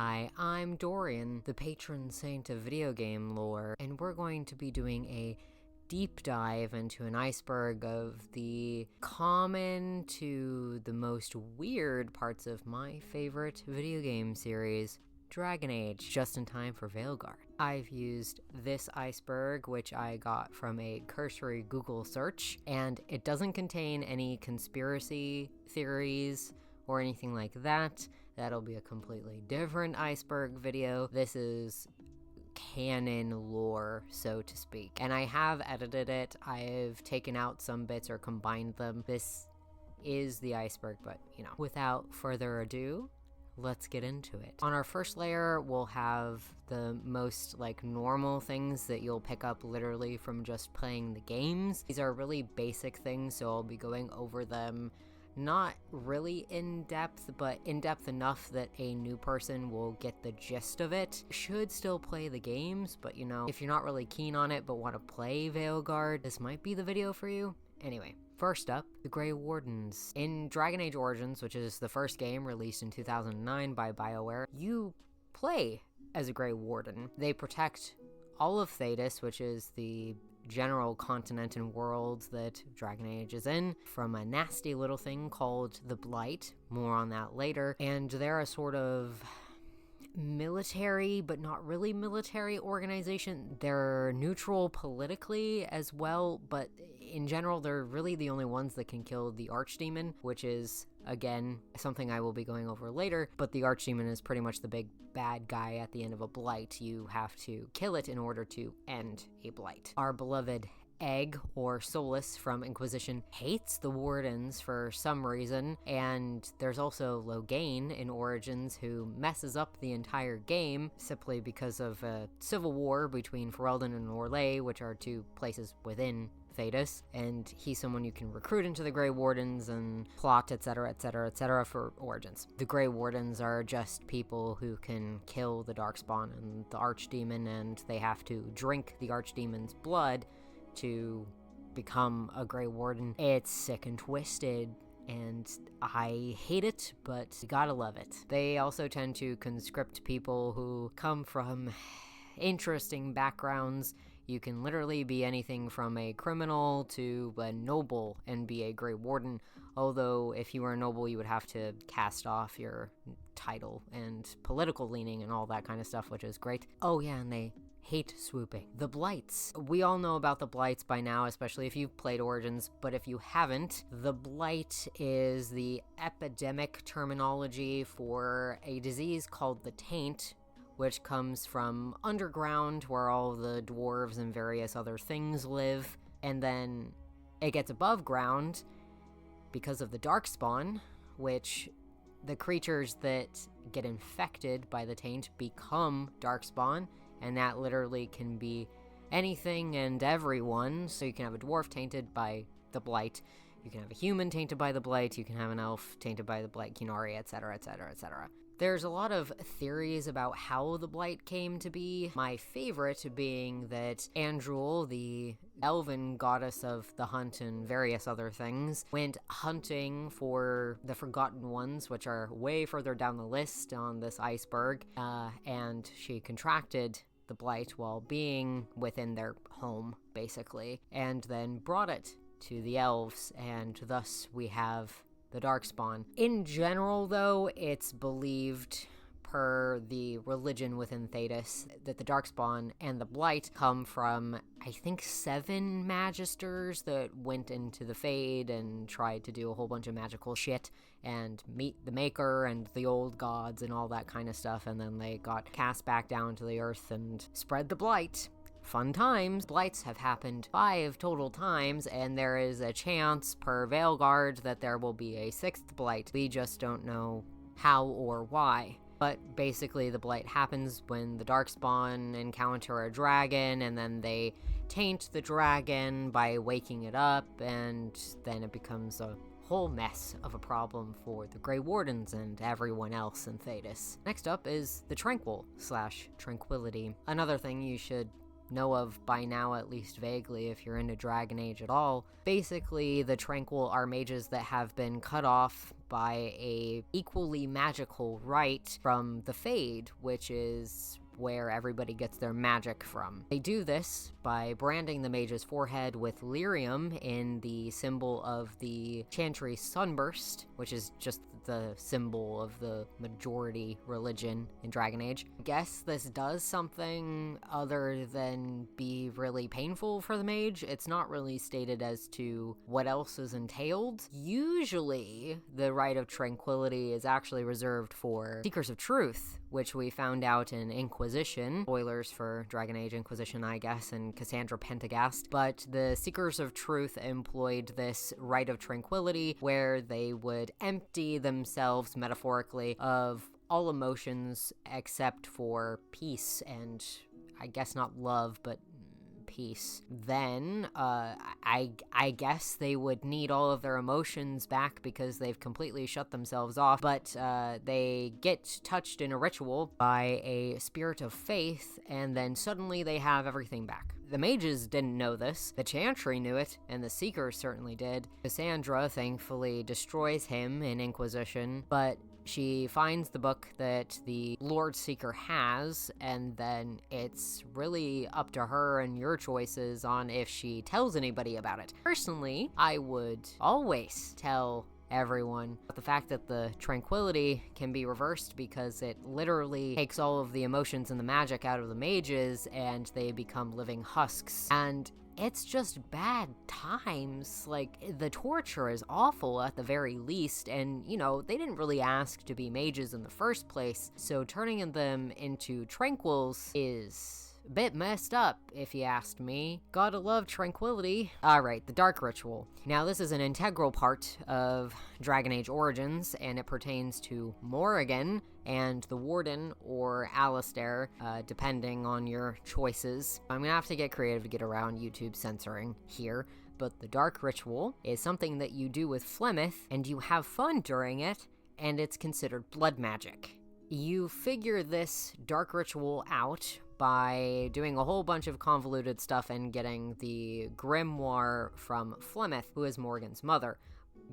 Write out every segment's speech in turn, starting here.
Hi, I'm Dorian, the patron saint of video game lore, and we're going to be doing a deep dive into an iceberg of the common to the most weird parts of my favorite video game series, Dragonage, just in time for Veilguard. I've used this iceberg, which I got from a cursory Google search, and it doesn't contain any conspiracy theories or anything like that. That'll be a completely different iceberg video. This is canon lore, so to speak. And I have edited it. I've taken out some bits or combined them. This is the iceberg, but without further ado, let's get into it. On our first layer, we'll have the most normal things that you'll pick up literally from just playing the games. These are really basic things, so I'll be going over them not really in depth, but in depth enough that a new person will get the gist of it. Should still play the games, but if you're not really keen on it but want to play Veilguard, this might be the video for you. Anyway, first up, the Grey Wardens. In Dragon Age Origins, which is the first game released in 2009 by BioWare, you play as a Grey Warden. They protect all of Thedas, which is the general continent and world that Dragon Age is in, from a nasty little thing called the Blight. More on that later. And they're a sort of military, but not really military organization. They're neutral politically as well, but in general, they're really the only ones that can kill the Archdemon, which is, again, something I will be going over later, but the Archdemon is pretty much the big bad guy at the end of a Blight. You have to kill it in order to end a Blight. Our beloved Egg, or Solus from Inquisition, hates the Wardens for some reason, and there's also Loghain in Origins who messes up the entire game simply because of a civil war between Ferelden and Orlais, which are two places within Thedas, and he's someone you can recruit into the Grey Wardens and plot, etc., etc., etc. for Origins. The Grey Wardens are just people who can kill the Darkspawn and the Archdemon, and they have to drink the Archdemon's blood to become a Grey Warden. It's sick and twisted, and I hate it, but you gotta love it. They also tend to conscript people who come from interesting backgrounds. You can literally be anything from a criminal to a noble and be a Grey Warden, although if you were a noble, you would have to cast off your title and political leaning and all that kind of stuff, which is great. Oh yeah, and they hate swooping. The Blights. We all know about the Blights by now, especially if you've played Origins, but if you haven't, the Blight is the epidemic terminology for a disease called the Taint, which comes from underground, where all the dwarves and various other things live, and then it gets above ground because of the Darkspawn, which the creatures that get infected by the Taint become Darkspawn, and that literally can be anything and everyone. So you can have a dwarf tainted by the Blight, you can have a human tainted by the Blight, you can have an elf tainted by the Blight, Kinari, etc., etc., etc. There's a lot of theories about how the Blight came to be, my favorite being that Andrul, the elven goddess of the hunt and various other things, went hunting for the Forgotten Ones, which are way further down the list on this iceberg, and she contracted the Blight while being within their home, basically, and then brought it to the elves, and thus we have the Darkspawn. In general, though, it's believed, per the religion within Thedas, that the Darkspawn and the Blight come from, I think, 7 Magisters that went into the Fade and tried to do a whole bunch of magical shit and meet the Maker and the old gods and all that kind of stuff, and then they got cast back down to the earth and spread the Blight. Fun times. Blights have happened 5 total times, and there is a chance per Veilguard that there will be a 6th Blight. We just don't know how or why. But basically the Blight happens when the Darkspawn encounter a dragon, and then they taint the dragon by waking it up, and then it becomes a whole mess of a problem for the Grey Wardens and everyone else in Thedas. Next up is the Tranquil/Tranquility. Another thing you should know of by now, at least vaguely, if you're into Dragon Age at all. Basically, the Tranquil are mages that have been cut off by a equally magical rite from the Fade, which is where everybody gets their magic from. They do this by branding the mage's forehead with lyrium in the symbol of the Chantry Sunburst, which is just the symbol of the majority religion in Dragon Age. I guess this does something other than be really painful for the mage. It's not really stated as to what else is entailed. Usually, the Rite of Tranquility is actually reserved for Seekers of Truth, which we found out in Inquisition. Spoilers for Dragon Age Inquisition, I guess, and Cassandra Pentagast. But the Seekers of Truth employed this Rite of Tranquility where they would empty themselves, metaphorically, of all emotions except for peace and, I guess not love, but peace. Then, I guess they would need all of their emotions back because they've completely shut themselves off, but they get touched in a ritual by a spirit of faith, and then suddenly they have everything back. The mages didn't know this, the Chantry knew it, and the Seekers certainly did. Cassandra thankfully destroys him in Inquisition, but she finds the book that the Lord Seeker has, and then it's really up to her and your choices on if she tells anybody about it. Personally, I would always tell everyone. But the fact that the tranquility can be reversed because it literally takes all of the emotions and the magic out of the mages and they become living husks. And it's just bad times. Like, the torture is awful at the very least, and, you know, they didn't really ask to be mages in the first place, so turning them into tranquils is a bit messed up, if you asked me. Gotta love tranquility. Alright, the Dark Ritual. Now, this is an integral part of Dragon Age Origins, and it pertains to Morrigan and the Warden, or Alistair, depending on your choices. I'm gonna have to get creative to get around YouTube censoring here, but the Dark Ritual is something that you do with Flemeth, and you have fun during it, and it's considered blood magic. You figure this Dark Ritual out by doing a whole bunch of convoluted stuff and getting the grimoire from Flemeth, who is Morgan's mother.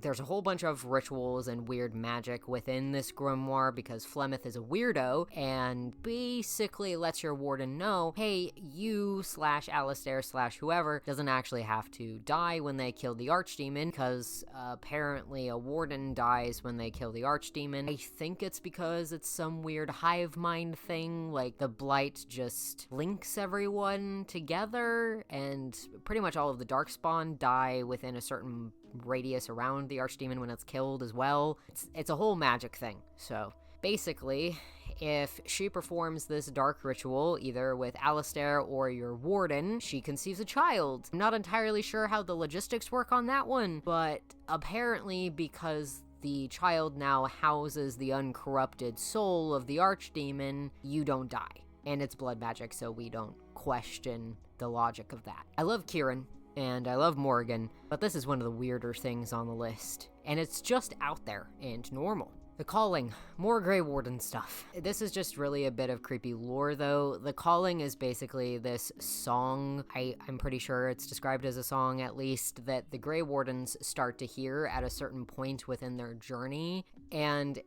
There's a whole bunch of rituals and weird magic within this grimoire because Flemeth is a weirdo and basically lets your warden know, hey, you / Alistair / whoever doesn't actually have to die when they kill the archdemon, because apparently a warden dies when they kill the archdemon. I think it's because it's some weird hive mind thing, like the blight just links everyone together, and pretty much all of the darkspawn die within a certain radius around the archdemon when it's killed as well. It's a whole magic thing. So basically, if she performs this dark ritual, either with Alistair or your warden, she conceives a child. I'm not entirely sure how the logistics work on that one, but apparently because the child now houses the uncorrupted soul of the archdemon, you don't die. And it's blood magic, so we don't question the logic of that. I love Kieran, and I love Morgan, but this is one of the weirder things on the list. And it's just out there and normal. The Calling. More Grey Warden stuff. This is just really a bit of creepy lore, though. The Calling is basically this song, I'm pretty sure it's described as a song at least, that the Grey Wardens start to hear at a certain point within their journey, and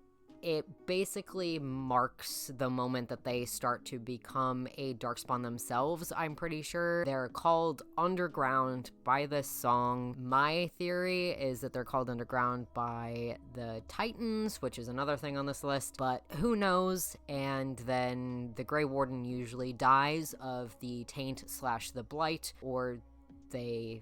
it basically marks the moment that they start to become a darkspawn themselves, I'm pretty sure. They're called underground by this song. My theory is that they're called underground by the Titans, which is another thing on this list, but who knows? And then the Grey Warden usually dies of the taint / the blight, or they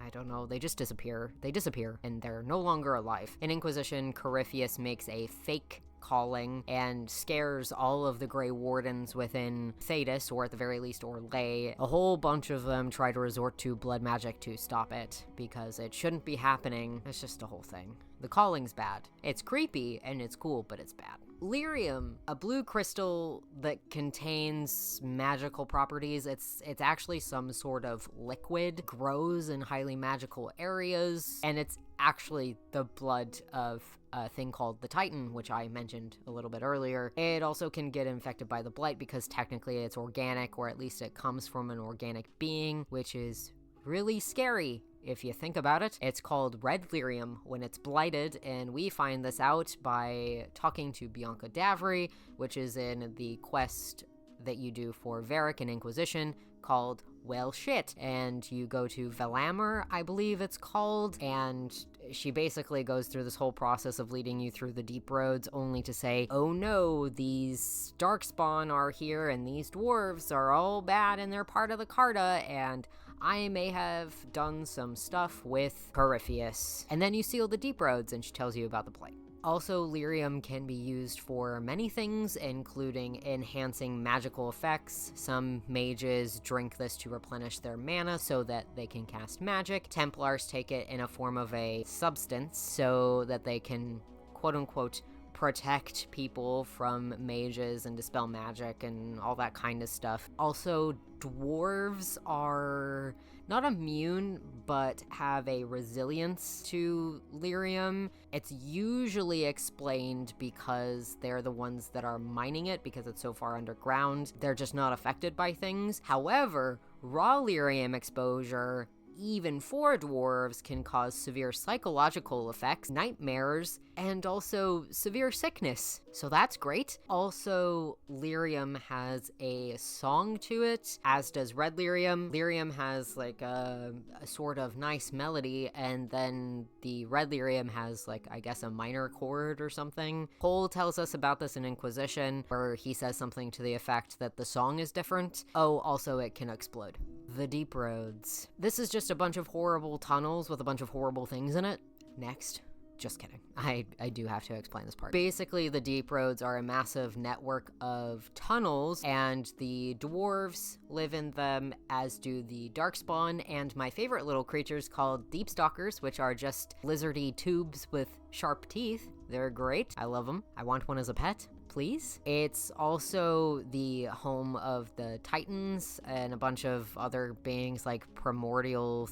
just disappear. They disappear, and they're no longer alive. In Inquisition, Corypheus makes a fake calling and scares all of the Grey Wardens within Thedas, or at the very least Orlais. A whole bunch of them try to resort to blood magic to stop it, because it shouldn't be happening. It's just a whole thing. The Calling's bad. It's creepy, and it's cool, but it's bad. Lyrium, a blue crystal that contains magical properties. It's actually some sort of liquid, grows in highly magical areas, and it's actually the blood of a thing called the Titan, which I mentioned a little bit earlier. It also can get infected by the blight because technically it's organic, or at least it comes from an organic being, which is really scary. If you think about it, it's called red lyrium when it's blighted, and we find this out by talking to Bianca Davry, which is in the quest that you do for Varric and Inquisition called Well Shit. And you go to Velamur, I believe it's called, and she basically goes through this whole process of leading you through the deep roads only to say, oh no, these darkspawn are here and these dwarves are all bad and they're part of the Carta, and I may have done some stuff with Corypheus. And then you seal the deep roads and she tells you about the plague. Also, lyrium can be used for many things, including enhancing magical effects. Some mages drink this to replenish their mana so that they can cast magic. Templars take it in a form of a substance so that they can, quote-unquote, protect people from mages and dispel magic and all that kind of stuff. Also, dwarves are not immune, but have a resilience to lyrium. It's usually explained because they're the ones that are mining it because it's so far underground. They're just not affected by things. However, raw lyrium exposure, even for dwarves, can cause severe psychological effects, nightmares, and also severe sickness. So that's great. Also, lyrium has a song to it, as does red lyrium. Lyrium has like a sort of nice melody, and then the red lyrium has like, I guess, a minor chord or something. Cole tells us about this in Inquisition, where he says something to the effect that the song is different. Oh, also it can explode. The deep roads. This is just a bunch of horrible tunnels with a bunch of horrible things in it. Next. Just kidding. I do have to explain this part. Basically, the deep roads are a massive network of tunnels, and the dwarves live in them, as do the darkspawn, and my favorite little creatures called deep stalkers, which are just lizardy tubes with sharp teeth. They're great. I love them. I want one as a pet. Please. It's also the home of the Titans and a bunch of other beings like primordial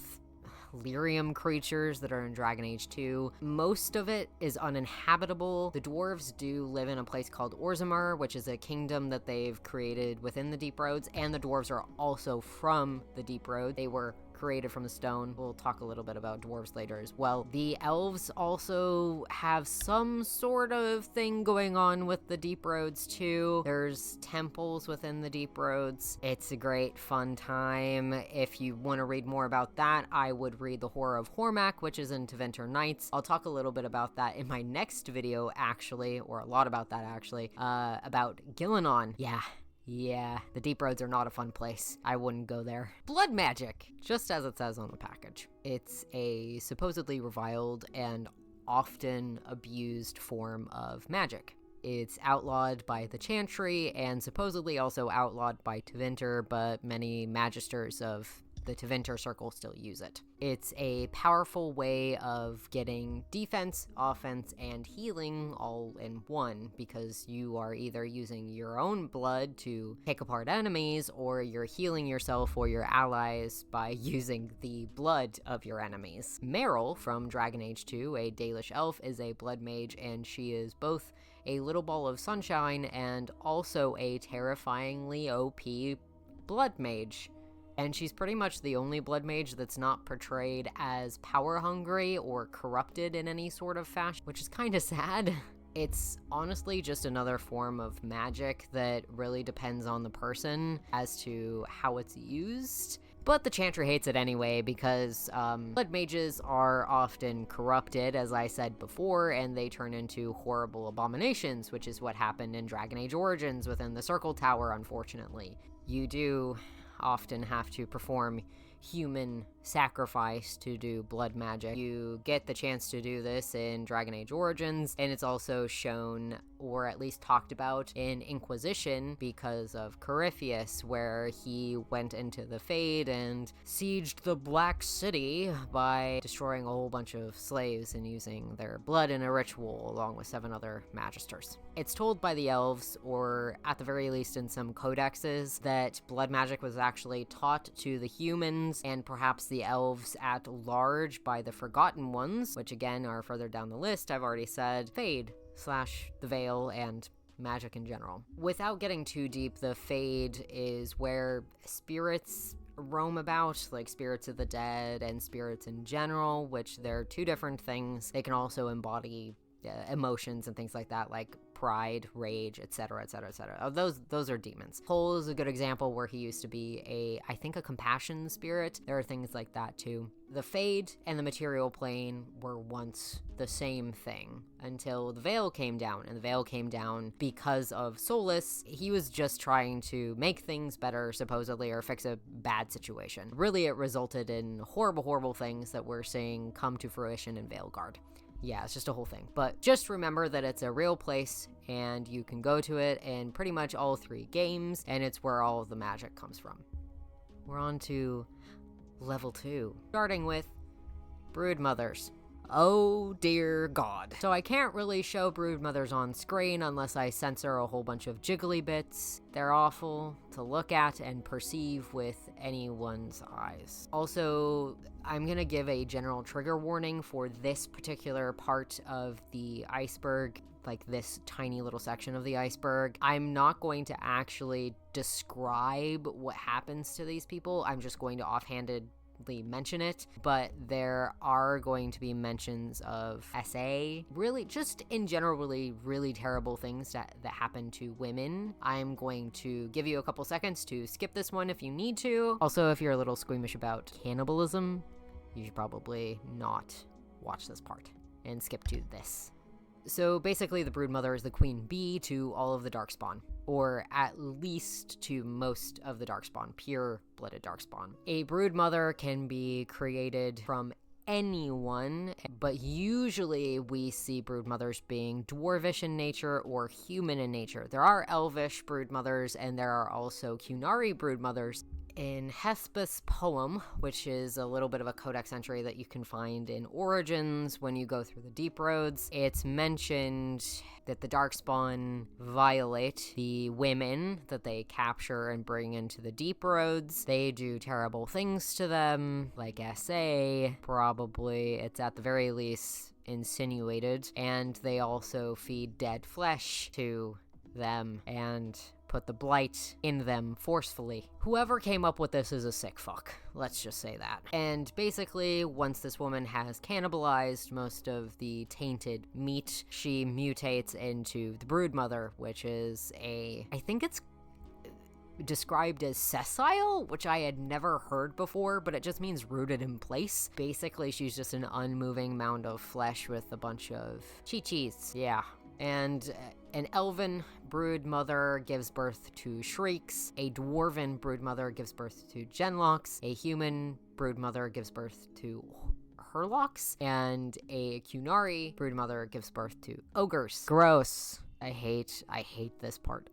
lyrium creatures that are in Dragon Age 2. Most of it is uninhabitable. The dwarves do live in a place called Orzammar, which is a kingdom that they've created within the Deep Roads, and the dwarves are also from the Deep Road. They were created from the stone. We'll talk a little bit about dwarves later as well. The elves also have some sort of thing going on with the deep roads too. There's temples within the deep roads. It's a great fun time. If you want to read more about that, I would read The Horror of Hormak, which is in Tevinter Nights. I'll talk a little bit about that in my next video, actually, or a lot about that actually, about Gillenon. Yeah, the deep roads are not a fun place. I wouldn't go there. Blood magic, just as it says on the package. It's a supposedly reviled and often abused form of magic. It's outlawed by the Chantry and supposedly also outlawed by Tevinter, but many magisters of the Tevinter circle still use it. It's a powerful way of getting defense, offense, and healing all in one, because you are either using your own blood to pick apart enemies, or you're healing yourself or your allies by using the blood of your enemies. Meryl from Dragon Age 2, a Dalish elf, is a blood mage, and she is both a little ball of sunshine and also a terrifyingly OP blood mage. And she's pretty much the only blood mage that's not portrayed as power-hungry or corrupted in any sort of fashion, which is kind of sad. It's honestly just another form of magic that really depends on the person as to how it's used. But the Chantry hates it anyway because blood mages are often corrupted, as I said before, and they turn into horrible abominations, which is what happened in Dragon Age Origins within the Circle Tower, unfortunately. You do often have to perform human sacrifice to do blood magic. You get the chance to do this in Dragon Age Origins, and it's also shown, or at least talked about, in Inquisition because of Corypheus, where he went into the Fade and sieged the Black City by destroying a whole bunch of slaves and using their blood in a ritual along with 7 other magisters. It's told by the elves, or at the very least in some codexes, that blood magic was actually taught to the humans and perhaps the elves at large by the Forgotten Ones, which again are further down the list. I've already said Fade / the Veil and magic in general. Without getting too deep, the Fade is where spirits roam about, like spirits of the dead and spirits in general, which they're two different things. They can also embody emotions and things like that, like pride, rage, etc., etc., etc. Those are demons. Hole is a good example where he used to be I think a compassion spirit. There are things like that too. The Fade and the material plane were once the same thing until the Veil came down, and the Veil came down because of Solus. He was just trying to make things better, supposedly, or fix a bad situation. Really, it resulted in horrible, horrible things that we're seeing come to fruition in Veilguard. Yeah, it's just a whole thing. But just remember that it's a real place, and you can go to it in pretty much all 3 games, and it's where all of the magic comes from. We're on to level 2, starting with Broodmothers. Oh dear God. So I can't really show Broodmothers on screen unless I censor a whole bunch of jiggly bits. They're awful to look at and perceive with anyone's eyes. Also, I'm gonna give a general trigger warning for this particular part of the iceberg, like this tiny little section of the iceberg. I'm not going to actually describe what happens to these people. I'm just going to offhandedly mention it, but there are going to be mentions of SA, really just in general really terrible things that happen to women. I'm going to give you a couple seconds to skip this one if you need to. Also, if you're a little squeamish about cannibalism, you should probably not watch this part and skip to this. So basically, the Broodmother is the queen bee to all of the Darkspawn, or at least to most of the Darkspawn, pure-blooded Darkspawn. A Broodmother can be created from anyone, but usually we see Broodmothers being dwarvish in nature or human in nature. There are elvish Broodmothers, and there are also Qunari Broodmothers. In Hespe's poem, which is a little bit of a codex entry that you can find in Origins when you go through the Deep Roads, it's mentioned that the Darkspawn violate the women that they capture and bring into the Deep Roads. They do terrible things to them, like SA, probably. It's at the very least insinuated. And they also feed dead flesh to them and put the blight in them forcefully. Whoever came up with this is a sick fuck. Let's just say that. And basically, once this woman has cannibalized most of the tainted meat, she mutates into the Broodmother, which is I think it's described as sessile, which I had never heard before, but it just means rooted in place. Basically, she's just an unmoving mound of flesh with a bunch of chi-chis. Yeah. And an elven Broodmother gives birth to Shrieks, a dwarven Broodmother gives birth to Genlocks, a human Broodmother gives birth to Hurlocks, and a Qunari Broodmother gives birth to Ogres. Gross. I hate this part.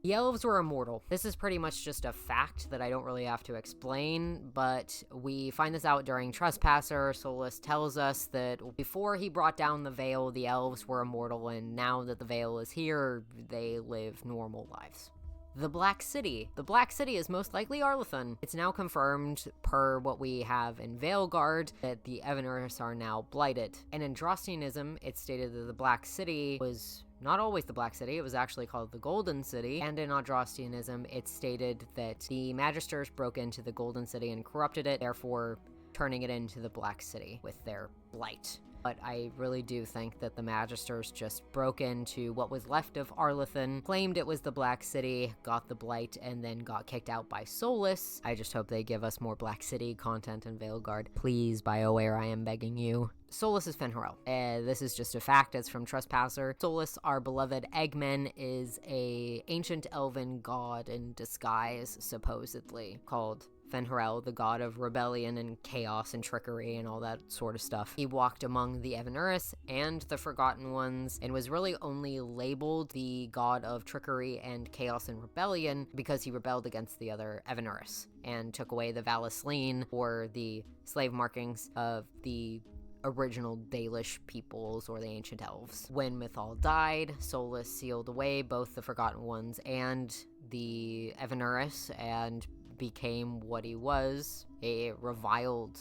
The elves were immortal. This is pretty much just a fact that I don't really have to explain, but we find this out during Trespasser. Solus tells us that before he brought down the Veil, the elves were immortal, and now that the Veil is here, they live normal lives. The Black City. The Black City is most likely Arlethon. It's now confirmed, per what we have in Veilguard, that the Evanuris are now blighted. And in Drostianism, it's stated that the Black City was not always the Black City, it was actually called the Golden City, and in Andrastianism, it's stated that the Magisters broke into the Golden City and corrupted it, therefore turning it into the Black City with their blight. But I really do think that the Magisters just broke into what was left of Arlethon, claimed it was the Black City, got the blight, and then got kicked out by Solus. I just hope they give us more Black City content in Veilguard. Please, BioWare, I am begging you. Solus is Fen'Harel. This is just a fact, it's from Trespasser. Solus, our beloved Eggman, is a ancient elven god in disguise, supposedly, called Fen'Harel, the god of rebellion and chaos and trickery and all that sort of stuff. He walked among the Evanuris and the Forgotten Ones and was really only labeled the god of trickery and chaos and rebellion because he rebelled against the other Evanuris and took away the Valisleen, or the slave markings of the original Dalish peoples or the ancient elves. When Mythal died, Solus sealed away both the Forgotten Ones and the Evanuris and became what he was, a reviled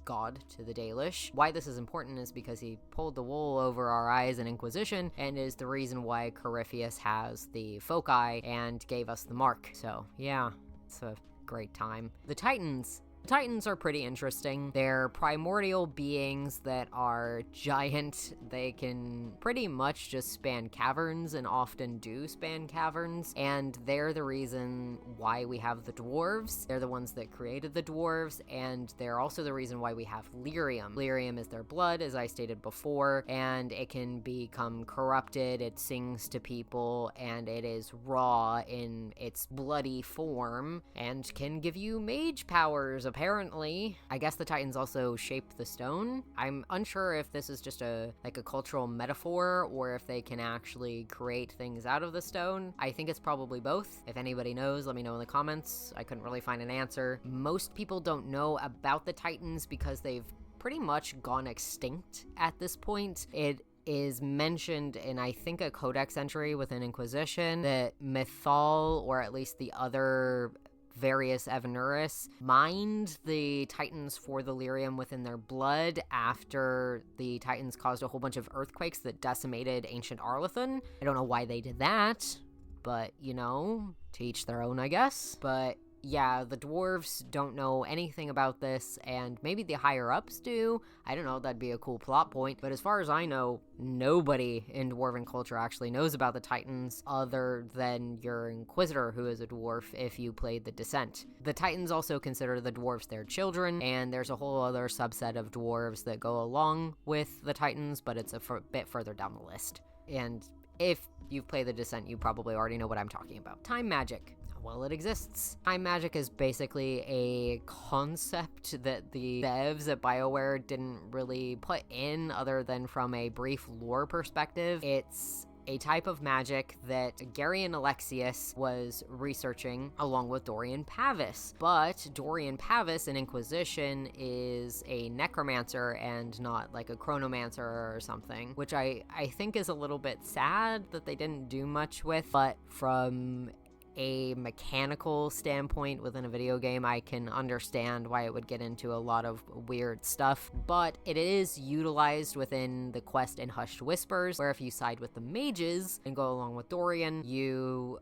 god to the Dalish. Why this is important is because he pulled the wool over our eyes in Inquisition and is the reason why Corypheus has the foci and gave us the mark. So yeah, it's a great time. The Titans. Titans are pretty interesting. They're primordial beings that are giant. They can pretty much just span caverns and often do span caverns, and they're the reason why we have the dwarves. They're the ones that created the dwarves, and they're also the reason why we have lyrium. Lyrium is their blood, as I stated before, and it can become corrupted. It sings to people, and it is raw in its bloody form, and can give you mage powers, apparently. I guess the Titans also shape the stone. I'm unsure if this is just a cultural metaphor or if they can actually create things out of the stone. I think it's probably both. If anybody knows, let me know in the comments. I couldn't really find an answer. Most people don't know about the Titans because they've pretty much gone extinct at this point. It is mentioned in, I think, a codex entry within Inquisition that Mythal, or at least the other various Evanuris, mined the Titans for the lyrium within their blood after the Titans caused a whole bunch of earthquakes that decimated ancient Arlathan. I don't know why they did that, but, you know, to each their own, I guess. But yeah, the dwarves don't know anything about this, and maybe the higher-ups do. I don't know, that'd be a cool plot point, but as far as I know, nobody in dwarven culture actually knows about the Titans other than your Inquisitor, who is a dwarf, if you played the Descent. The Titans also consider the dwarves their children, and there's a whole other subset of dwarves that go along with the Titans, but it's a bit further down the list. And if you've played the Descent, you probably already know what I'm talking about. Time magic. Well, it exists. Time magic is basically a concept that the devs at BioWare didn't really put in other than from a brief lore perspective. It's a type of magic that Garion Alexius was researching along with Dorian Pavis. But Dorian Pavis in Inquisition is a necromancer and not like a chronomancer or something, which I think is a little bit sad that they didn't do much with. But from a mechanical standpoint within a video game, I can understand why it would get into a lot of weird stuff, but it is utilized within the quest in Hushed Whispers, where if you side with the mages and go along with Dorian, you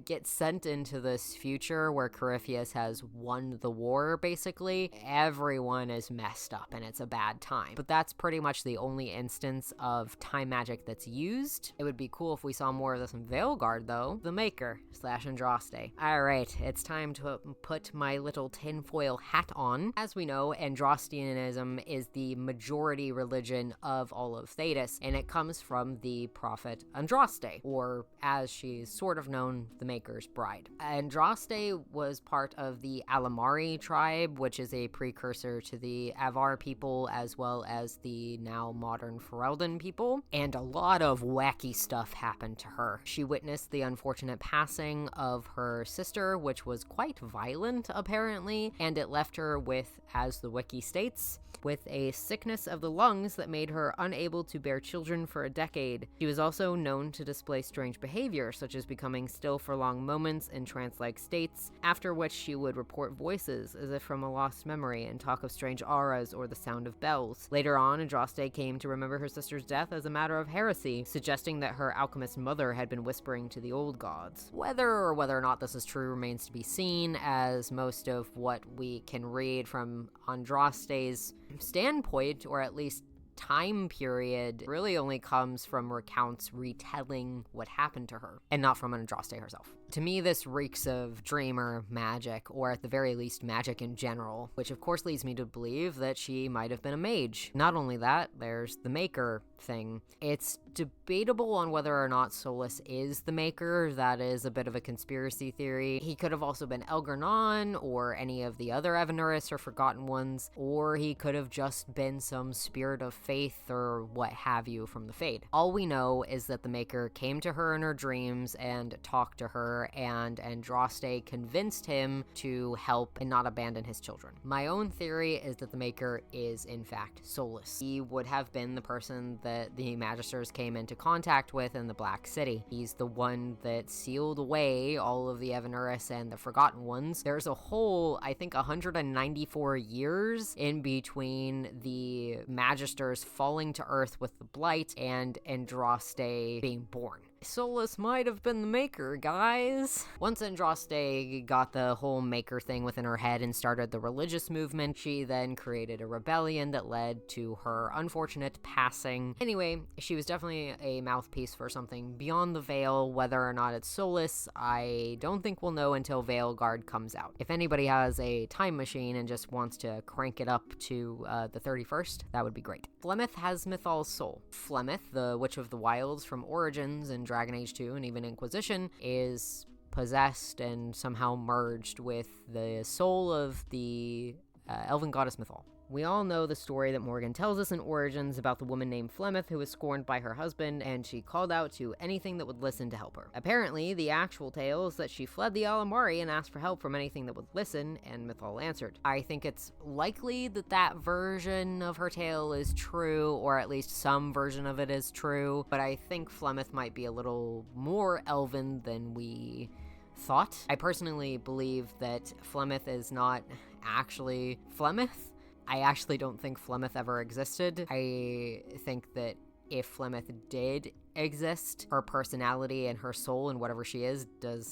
get sent into this future where Corypheus has won the war, basically. Everyone is messed up and it's a bad time. But that's pretty much the only instance of time magic that's used. It would be cool if we saw more of this in Veilguard, though. The Maker / Andraste. Alright, it's time to put my little tinfoil hat on. As we know, Andrastianism is the majority religion of all of Thedas, and it comes from the prophet Andraste, or as she's sort of known, the Maker's bride. Andraste was part of the Alamari tribe, which is a precursor to the Avar people as well as the now modern Ferelden people, and a lot of wacky stuff happened to her. She witnessed the unfortunate passing of her sister, which was quite violent apparently, and it left her with, as the wiki states, with a sickness of the lungs that made her unable to bear children for a decade. She was also known to display strange behavior, such as becoming still for long moments in trance-like states, after which she would report voices as if from a lost memory and talk of strange auras or the sound of bells. Later on, Andraste came to remember her sister's death as a matter of heresy, suggesting that her alchemist mother had been whispering to the old gods. Whether or not this is true remains to be seen, as most of what we can read from Andraste's standpoint, or at least time period, really only comes from recounts retelling what happened to her, and not from Andraste herself. To me, this reeks of dreamer magic, or at the very least magic in general, which of course leads me to believe that she might have been a mage. Not only that, there's the Maker thing. It's debatable on whether or not Solus is the Maker. That is a bit of a conspiracy theory. He could have also been Elgar'nan, or any of the other Evanuris or Forgotten Ones, or he could have just been some spirit of faith or what have you from the Fade. All we know is that the Maker came to her in her dreams and talked to her, and Andraste convinced him to help and not abandon his children. My own theory is that the Maker is in fact Solus. He would have been the person that the Magisters came into contact with in the Black City. He's the one that sealed away all of the Evanuris and the Forgotten Ones. There's a whole, I think, 194 years in between the Magisters falling to Earth with the Blight and Andraste being born. Solus might have been the maker, guys. Once Andraste got the whole maker thing within her head and started the religious movement, she then created a rebellion that led to her unfortunate passing. Anyway, she was definitely a mouthpiece for something beyond the veil. Whether or not it's Solus, I don't think we'll know until Veilguard comes out. If anybody has a time machine and just wants to crank it up to the 31st, that would be great. Flemeth has Mythal's soul. Flemeth, the Witch of the Wilds from Origins and Dragon Age 2 and even Inquisition, is possessed and somehow merged with the soul of the elven goddess Mythal. We all know the story that Morgan tells us in Origins about the woman named Flemeth who was scorned by her husband, and she called out to anything that would listen to help her. Apparently, the actual tale is that she fled the Alamari and asked for help from anything that would listen, and Mythal answered. I think it's likely that that version of her tale is true, or at least some version of it is true, but I think Flemeth might be a little more elven than we thought. I personally believe that Flemeth is not actually Flemeth. I actually don't think Flemeth ever existed. I think that if Flemeth did exist, her personality and her soul and whatever she is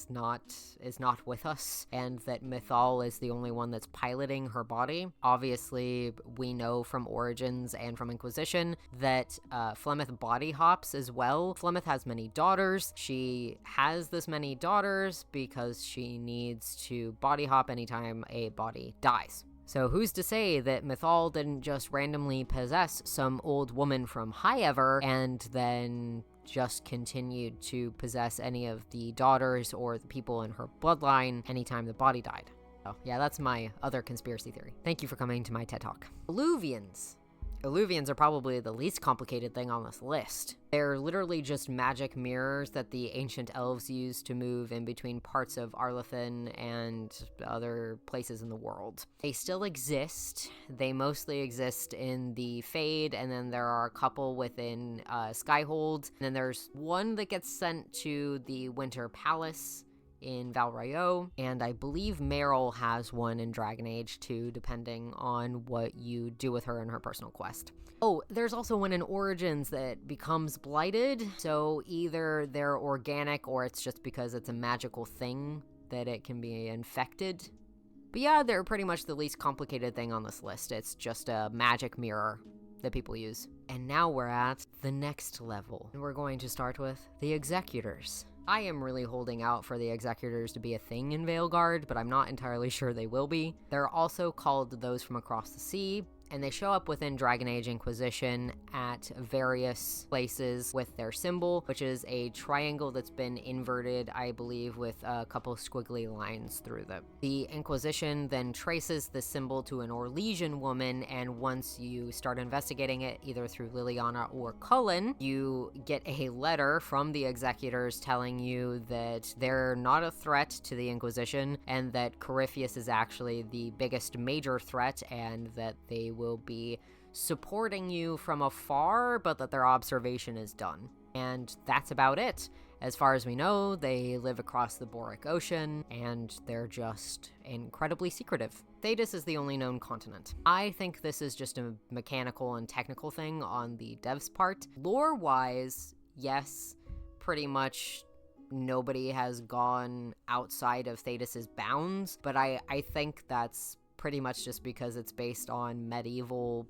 not with us, and that Mythal is the only one that's piloting her body. Obviously, we know from Origins and from Inquisition that Flemeth body hops as well. Flemeth has many daughters. She has this many daughters because she needs to body hop anytime a body dies. So who's to say that Mythal didn't just randomly possess some old woman from High-Ever and then just continued to possess any of the daughters or the people in her bloodline anytime the body died? Oh, yeah, that's my other conspiracy theory. Thank you for coming to my TED Talk. Illuvians. Illuvians are probably the least complicated thing on this list. They're literally just magic mirrors that the ancient elves used to move in between parts of Arlathan and other places in the world. They still exist. They mostly exist in the Fade, and then there are a couple within Skyhold. And then there's one that gets sent to the Winter Palace in Val Rayo, and I believe Meryl has one in Dragon Age 2, depending on what you do with her in her personal quest. Oh, there's also one in Origins that becomes blighted, so either they're organic or it's just because it's a magical thing that it can be infected. But yeah, they're pretty much the least complicated thing on this list. It's just a magic mirror that people use. And now we're at the next level, and we're going to start with the Executors. I am really holding out for the Executors to be a thing in Veilguard, but I'm not entirely sure they will be. They're also called those from across the sea, and they show up within Dragon Age Inquisition at various places with their symbol, which is a triangle that's been inverted, I believe, with a couple squiggly lines through them. The Inquisition then traces the symbol to an Orlesian woman, and once you start investigating it, either through Liliana or Cullen, you get a letter from the Executors telling you that they're not a threat to the Inquisition, and that Corypheus is actually the biggest major threat, and that they will be supporting you from afar, but that their observation is done. And that's about it. As far as we know, they live across the Boric Ocean, and they're just incredibly secretive. Thedas is the only known continent. I think this is just a mechanical and technical thing on the devs' part. Lore-wise, yes, pretty much nobody has gone outside of Thedas' bounds, but I think that's pretty much just because it's based on medieval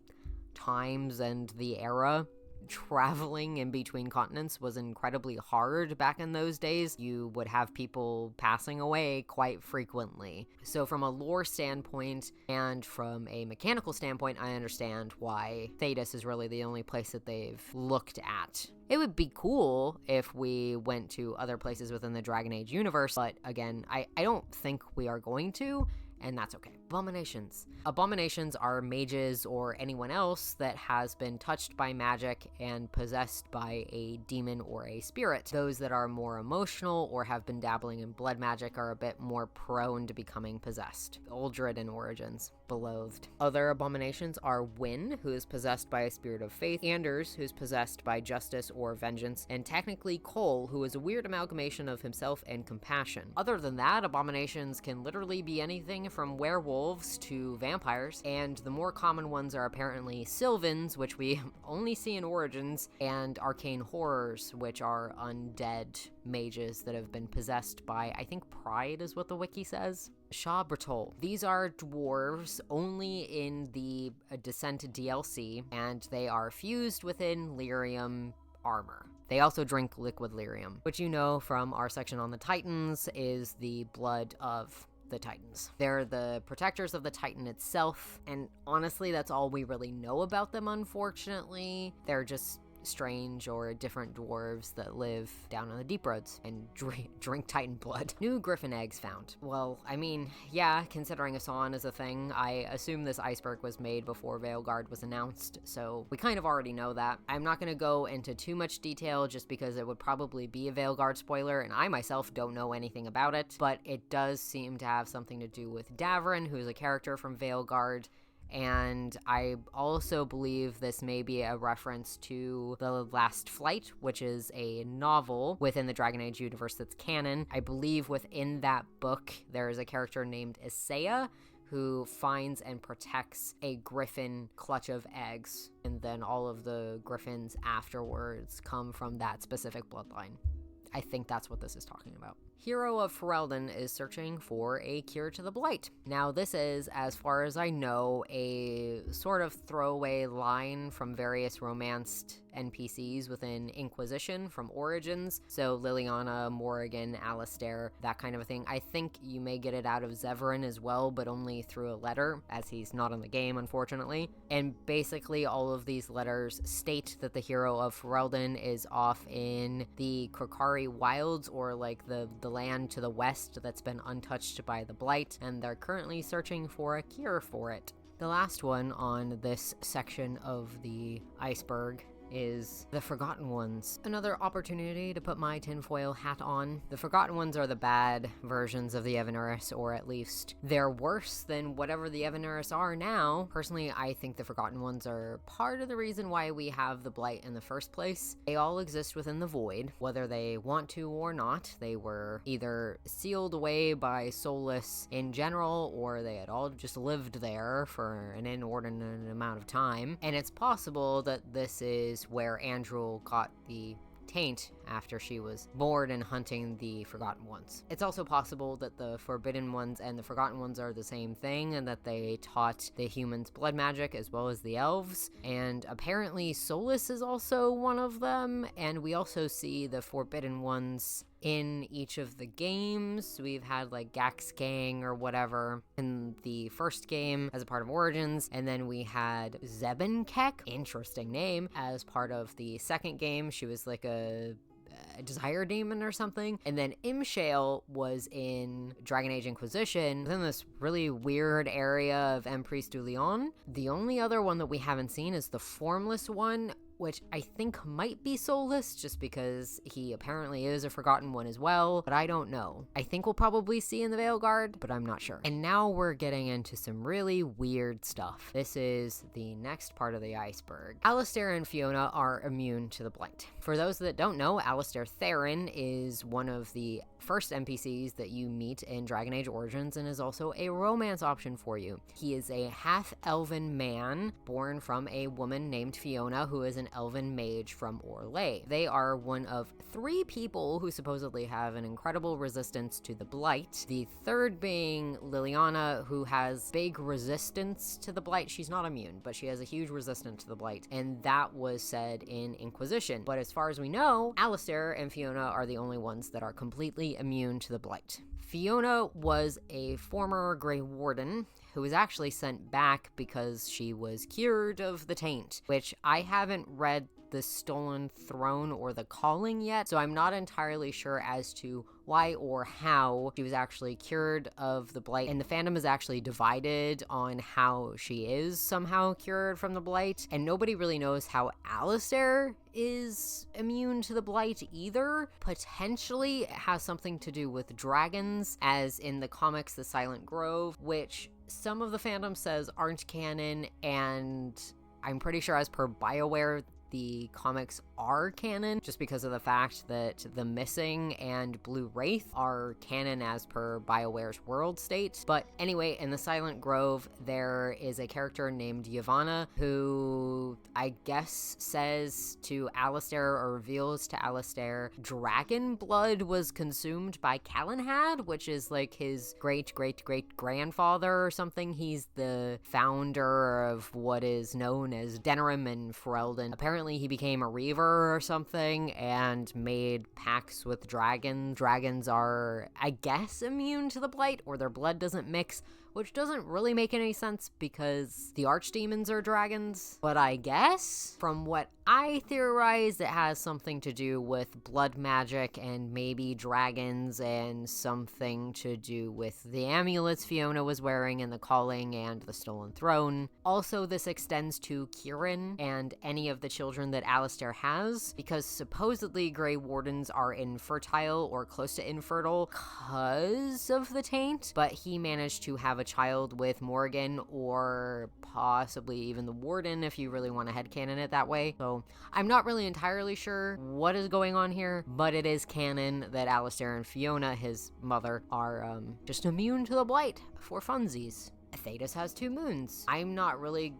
times and the era. Traveling in between continents was incredibly hard back in those days. You would have people passing away quite frequently. So from a lore standpoint and from a mechanical standpoint, I understand why Thedas is really the only place that they've looked at. It would be cool if we went to other places within the Dragon Age universe, but again, I don't think we are going to, and that's okay. Abominations. Abominations are mages or anyone else that has been touched by magic and possessed by a demon or a spirit. Those that are more emotional or have been dabbling in blood magic are a bit more prone to becoming possessed. Uldred in Origins. Beloathed. Other abominations are Wynn, who is possessed by a spirit of faith, Anders, who's possessed by justice or vengeance, and technically Cole, who is a weird amalgamation of himself and compassion. Other than that, abominations can literally be anything from werewolves werewolves to vampires, and the more common ones are apparently Sylvans, which we only see in Origins, and arcane horrors, which are undead mages that have been possessed by, I think, pride is what the wiki says. Shah Bratol. These are dwarves only in the Descent DLC, and they are fused within lyrium armor. They also drink liquid lyrium, which you know from our section on the Titans is the blood of the Titans. They're the protectors of the Titan itself, and honestly, that's all we really know about them, unfortunately. They're just strange or different dwarves that live down on the deep roads and drink Titan blood. New griffin eggs found. Well, I mean, yeah, considering Asan is a thing, I assume this iceberg was made before Veilguard was announced, so we kind of already know that. I'm not going to go into too much detail just because it would probably be a Veilguard spoiler, and I myself don't know anything about it, but it does seem to have something to do with Davrin, who's a character from Veilguard. And I also believe this may be a reference to The Last Flight, which is a novel within the dragonage universe that's canon. I believe within that book, there is a character named Isaiah who finds and protects a griffin clutch of eggs. And then all of the griffins afterwards come from that specific bloodline. I think that's what this is talking about. Hero of Ferelden is searching for a cure to the blight. Now, this is, as far as I know, a sort of throwaway line from various romanced NPCs within Inquisition from Origins. So Liliana, Morrigan, Alistair, that kind of a thing. I think you may get it out of Zevran as well, but only through a letter, as he's not in the game, unfortunately. And basically, all of these letters state that the hero of Ferelden is off in the Krokari Wilds, or like the land to the west that's been untouched by the blight, and they're currently searching for a cure for it. The last one on this section of the iceberg is the Forgotten Ones. Another opportunity to put my tinfoil hat on. The Forgotten Ones are the bad versions of the Evanuris, or at least they're worse than whatever the Evanuris are now. Personally, I think the Forgotten Ones are part of the reason why we have the Blight in the first place. They all exist within the Void, whether they want to or not. They were either sealed away by Soulless in general, or they had all just lived there for an inordinate amount of time. And it's possible that this is where Andrul got the taint after she was bored and hunting the Forgotten Ones. It's also possible that the Forbidden Ones and the Forgotten Ones are the same thing, and that they taught the humans blood magic as well as the elves, and apparently Soulless is also one of them, and we also see the Forbidden Ones in each of the games. We've had like Gaxgang or whatever in the first game as a part of Origins, and then we had Zebenkek, interesting name, as part of the second game. She was like a desire demon or something. And then Imshale was in Dragon Age Inquisition within this really weird area of Emprise du Lion. The only other one that we haven't seen is the Formless one, which I think might be Soulless, just because he apparently is a Forgotten One as well, but I don't know. I think we'll probably see in the Veilguard, but I'm not sure. And now we're getting into some really weird stuff. This is the next part of the iceberg. Alistair and Fiona are immune to the blight. For those that don't know, Alistair Theron is one of the first NPCs that you meet in Dragon Age Origins, and is also a romance option for you. He is a half-elven man born from a woman named Fiona, who is an elven mage from Orlais. They are one of 3 people who supposedly have an incredible resistance to the blight. The third being Liliana, who has big resistance to the blight. She's not immune, but she has a huge resistance to the blight, and that was said in Inquisition. But as far as we know, Alistair and Fiona are the only ones that are completely immune to the blight. Fiona was a former Grey Warden who was actually sent back because she was cured of the taint, which I haven't read the Stolen Throne or the Calling yet, so I'm not entirely sure as to why or how she was actually cured of the blight, and the fandom is actually divided on how she is somehow cured from the blight, and nobody really knows how Alistair is immune to the blight either. Potentially it has something to do with dragons, as in the comics The Silent Grove, which some of the fandom says aren't canon, and I'm pretty sure as per BioWare, the comics are canon, just because of the fact that the Missing and Blue Wraith are canon as per BioWare's world state. But anyway, in the Silent Grove, there is a character named Yavanna who I guess says to Alistair, or reveals to Alistair, dragon blood was consumed by Calenhad, which is like his great-great-great-grandfather or something. He's the founder of what is known as Denerim and Ferelden. Apparently he became a Reaver or something and made pacts with dragons. Dragons are, I guess, immune to the blight, or their blood doesn't mix, which doesn't really make any sense because the archdemons are dragons. But I guess, from what I theorize, it has something to do with blood magic and maybe dragons, and something to do with the amulets Fiona was wearing and the calling and the stolen throne. Also, this extends to Kieran and any of the children that Alistair has, because supposedly Grey Wardens are infertile or close to infertile because of the taint, but he managed to have a child with Morgan, or possibly even the Warden if you really want to headcanon it that way. So I'm not really entirely sure what is going on here, but it is canon that Alistair and Fiona, his mother, are just immune to the blight for funsies. Thedas has 2 moons. I'm not really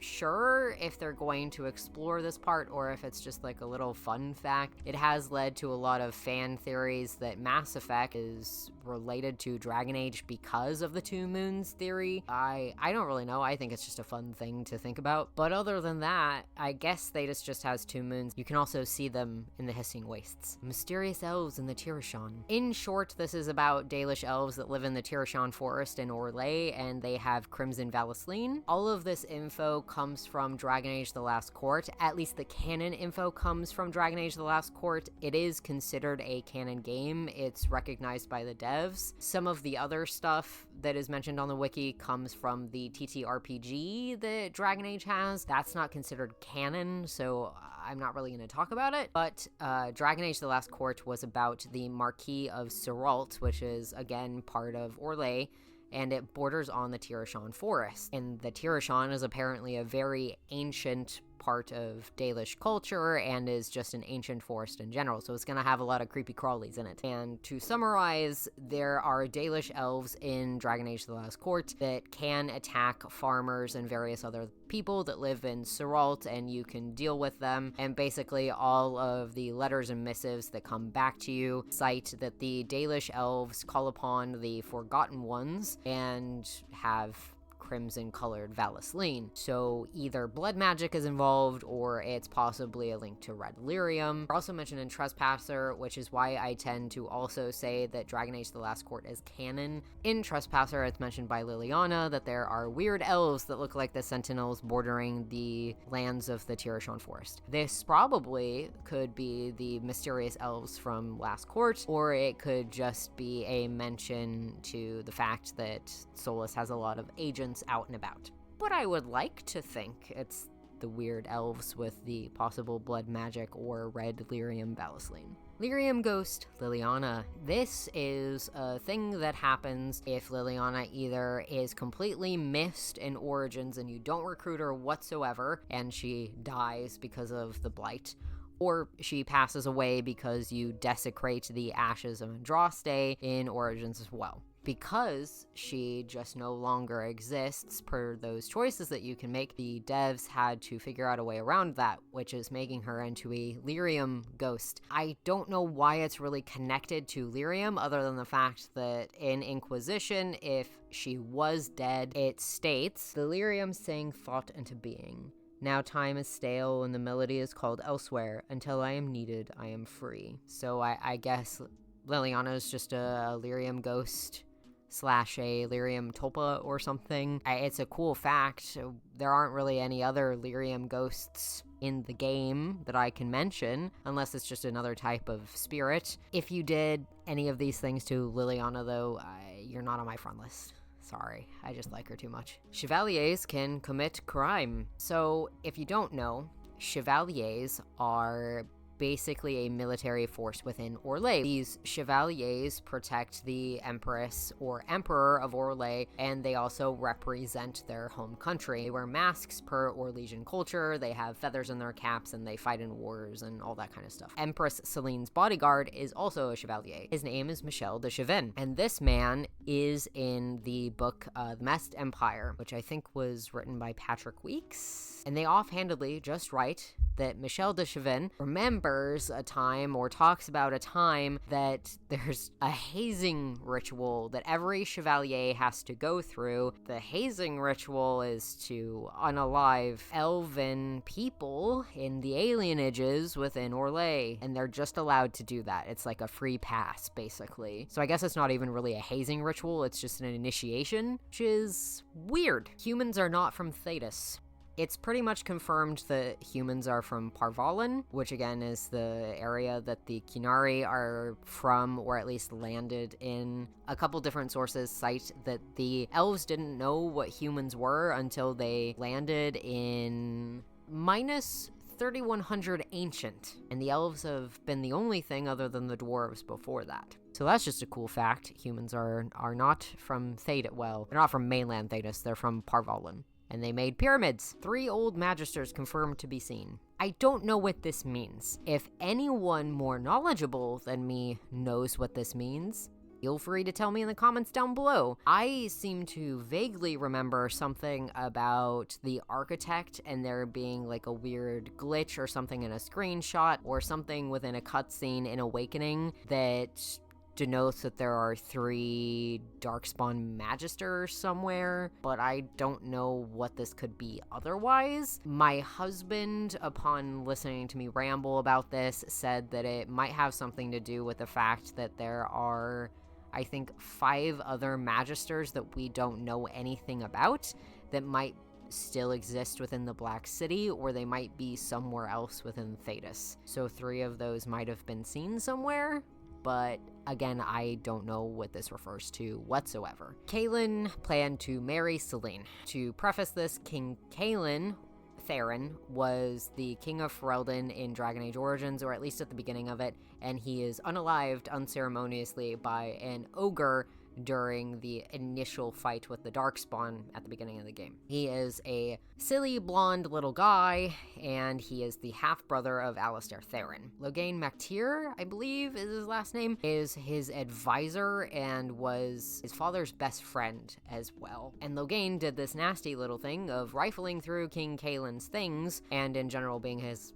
sure if they're going to explore this part or if it's just like a little fun fact. It has led to a lot of fan theories that Mass Effect is related to dragonage because of the 2 moons theory. I don't really know. I think it's just a fun thing to think about. But other than that, I guess Thedas just has 2 moons. You can also see them in the Hissing Wastes. Mysterious elves in the Tirashan. In short, this is about Dalish elves that live in the Tirashan forest in Orlais, and they have Crimson Valisleen. All of this info comes from Dragon Age The Last Court. At least the canon info comes from Dragon Age The Last Court. It is considered a canon game. It's recognized by the devs. Some of the other stuff that is mentioned on the wiki comes from the TTRPG that Dragon Age has. That's not considered canon, so I'm not really going to talk about it. But Dragon Age The Last Court was about the Marquis of Serault, which is, again, part of Orlais, and it borders on the Tirashan forest. And the Tirashan is apparently a very ancient part of Dalish culture and is just an ancient forest in general, so it's gonna have a lot of creepy crawlies in it. And to summarize, there are Dalish elves in Dragon Age The Last Court that can attack farmers and various other people that live in Serault, and you can deal with them. And basically all of the letters and missives that come back to you cite that the Dalish elves call upon the Forgotten Ones and have crimson-colored Valisleen. So either blood magic is involved, or it's possibly a link to red lyrium. They're also mentioned in Trespasser, which is why I tend to also say that Dragon Age The Last Court is canon. In Trespasser, it's mentioned by Liliana that there are weird elves that look like the Sentinels bordering the lands of the Tirashan Forest. This probably could be the mysterious elves from Last Court, or it could just be a mention to the fact that Solus has a lot of agents out and about. But I would like to think it's the weird elves with the possible blood magic or red lyrium Valisleen. Lyrium Ghost, Liliana. This is a thing that happens if Liliana either is completely missed in Origins and you don't recruit her whatsoever and she dies because of the blight, or she passes away because you desecrate the ashes of Andraste in Origins as well. Because she just no longer exists per those choices that you can make, the devs had to figure out a way around that, which is making her into a lyrium ghost. I don't know why it's really connected to lyrium, other than the fact that in Inquisition, if she was dead, it states, "The lyrium sang thought into being. Now time is stale and the melody is called elsewhere. Until I am needed, I am free." So I guess Liliana is just a lyrium ghost / a lyrium tulpa or something. It's a cool fact. There aren't really any other lyrium ghosts in the game that I can mention, unless it's just another type of spirit. If you did any of these things to Liliana, though, you're not on my friend list. Sorry, I just like her too much. Chevaliers can commit crime. So, if you don't know, chevaliers are basically a military force within Orlais. These chevaliers protect the empress or emperor of Orlais, and they also represent their home country. They wear masks per Orlesian culture, they have feathers in their caps, and they fight in wars and all that kind of stuff. Empress Celine's bodyguard is also a chevalier. His name is Michel de Chevin, and this man is in the book The Masked Empire, which I think was written by Patrick Weeks, and they offhandedly just write that Michel de Chevin remembers a time or talks about a time that there's a hazing ritual that every chevalier has to go through. The hazing ritual is to unalive elven people in the alienages within Orlais, and they're just allowed to do that. It's like a free pass, basically. So I guess it's not even really a hazing ritual, it's just an initiation, which is weird. Humans are not from Thedas. It's pretty much confirmed that humans are from Parvalin, which again is the area that the Qunari are from, or at least landed in. A couple different sources cite that the elves didn't know what humans were until they landed in minus 3100 ancient, and the elves have been the only thing other than the dwarves before that. So that's just a cool fact. Humans are not from Thedas. Well, they're not from mainland Thedas, they're from Parvalin. And they made pyramids. 3 old magisters confirmed to be seen. I don't know what this means. If anyone more knowledgeable than me knows what this means, feel free to tell me in the comments down below. I seem to vaguely remember something about the architect and there being like a weird glitch or something in a screenshot or something within a cutscene in Awakening that denotes that there are 3 Darkspawn Magisters somewhere, but I don't know what this could be otherwise. My husband, upon listening to me ramble about this, said that it might have something to do with the fact that there are, I think, 5 other Magisters that we don't know anything about that might still exist within the Black City, or they might be somewhere else within Thedas. So 3 of those might have been seen somewhere, but again, I don't know what this refers to whatsoever. Kaelin planned to marry Celine. To preface this, King Kaelin, Theron, was the king of Ferelden in Dragon Age Origins, or at least at the beginning of it, and he is unalived unceremoniously by an ogre during the initial fight with the Darkspawn at the beginning of the game. He is a silly blonde little guy, and he is the half-brother of Alistair Theron. Loghain MacTier, I believe is his last name, is his advisor and was his father's best friend as well. And Loghain did this nasty little thing of rifling through King Kaelin's things, and in general being his,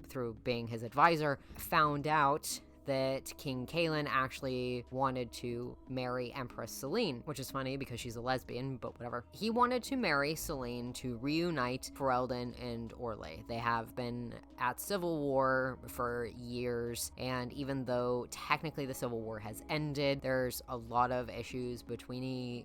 through being his advisor, found out that King Kaelin actually wanted to marry Empress Celine, which is funny because she's a lesbian, but whatever. He wanted to marry Celine to reunite Ferelden and Orlais. They have been at civil war for years, and even though technically the civil war has ended, there's a lot of issues between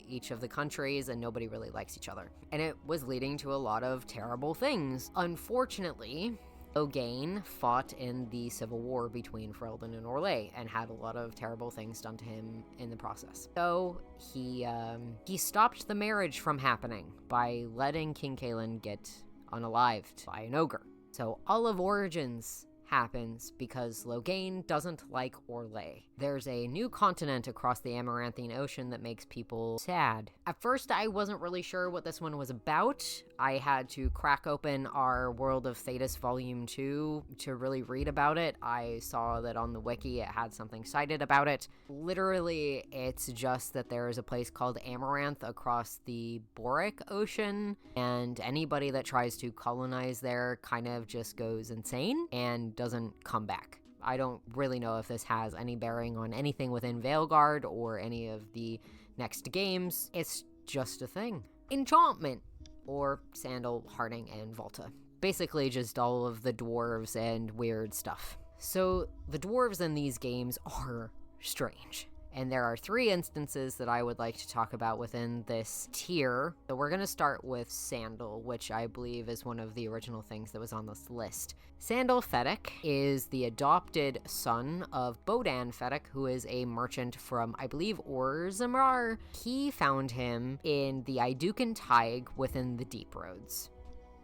each of the countries, and nobody really likes each other. And it was leading to a lot of terrible things. Unfortunately, Loghain fought in the civil war between Ferelden and Orlais and had a lot of terrible things done to him in the process. So he stopped the marriage from happening by letting King Kaelin get unalived by an ogre. So all of Origins happens because Loghain doesn't like Orlais. There's a new continent across the Amaranthine Ocean that makes people sad. At first, I wasn't really sure what this one was about. I had to crack open our World of Thedas Volume 2 to really read about it. I saw that on the wiki it had something cited about it. Literally, it's just that there is a place called Amaranth across the Boric Ocean, and anybody that tries to colonize there kind of just goes insane and doesn't come back. I don't really know if this has any bearing on anything within Veilguard or any of the next games. It's just a thing. Enchantment, or Sandal, Harding, and Volta. Basically just all of the dwarves and weird stuff. So the dwarves in these games are strange. And there are 3 instances that I would like to talk about within this tier. So we're going to start with Sandal, which I believe is one of the original things that was on this list. Sandal Fedek is the adopted son of Bodan Fedek, who is a merchant from, I believe, Orzammar. He found him in the Idukan Taig within the Deep Roads.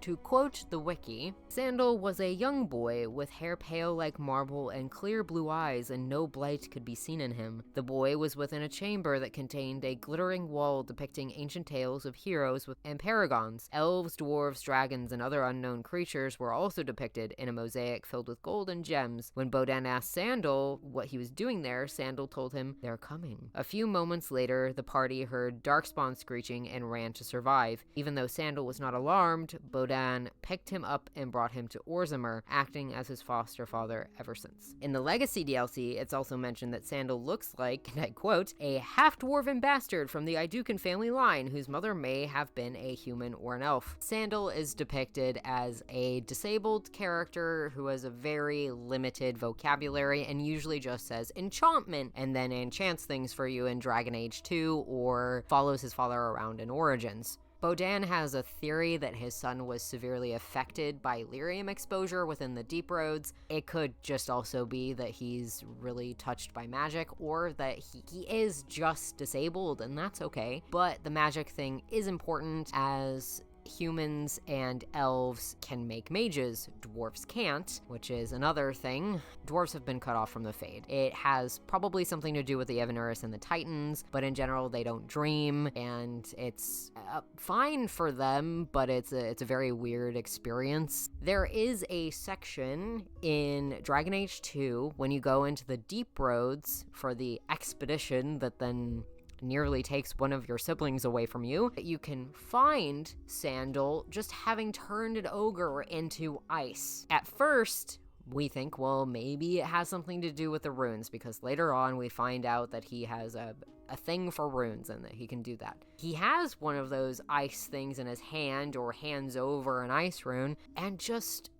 To quote the wiki, Sandal was a young boy with hair pale like marble and clear blue eyes, and no blight could be seen in him. The boy was within a chamber that contained a glittering wall depicting ancient tales of heroes and paragons. Elves, dwarves, dragons, and other unknown creatures were also depicted in a mosaic filled with gold and gems. When Bodan asked Sandal what he was doing there, Sandal told him, "They're coming." A few moments later, the party heard Darkspawn screeching and ran to survive. Even though Sandal was not alarmed, Bodan picked him up and brought him to Orzammar, acting as his foster father ever since. In the Legacy DLC, it's also mentioned that Sandal looks like, and I quote, "a half-dwarven bastard from the Idukan family line whose mother may have been a human or an elf." Sandal is depicted as a disabled character who has a very limited vocabulary and usually just says enchantment and then enchants things for you in Dragon Age 2 or follows his father around in Origins. Bodan has a theory that his son was severely affected by lyrium exposure within the Deep Roads. It could just also be that he's really touched by magic, or that he is just disabled, and that's okay. But the magic thing is important, as humans and elves can make mages. Dwarves can't, which is another thing. Dwarves have been cut off from the Fade. It has probably something to do with the Evanuris and the Titans, but in general they don't dream, and it's fine for them, but it's a very weird experience. There is a section in Dragon Age 2 when you go into the Deep Roads for the expedition that then nearly takes one of your siblings away from you. You can find Sandal just having turned an ogre into ice. At first, we think, well, maybe it has something to do with the runes, because later on we find out that he has a thing for runes and that he can do that. He has one of those ice things in his hand, or hands over an ice rune, and just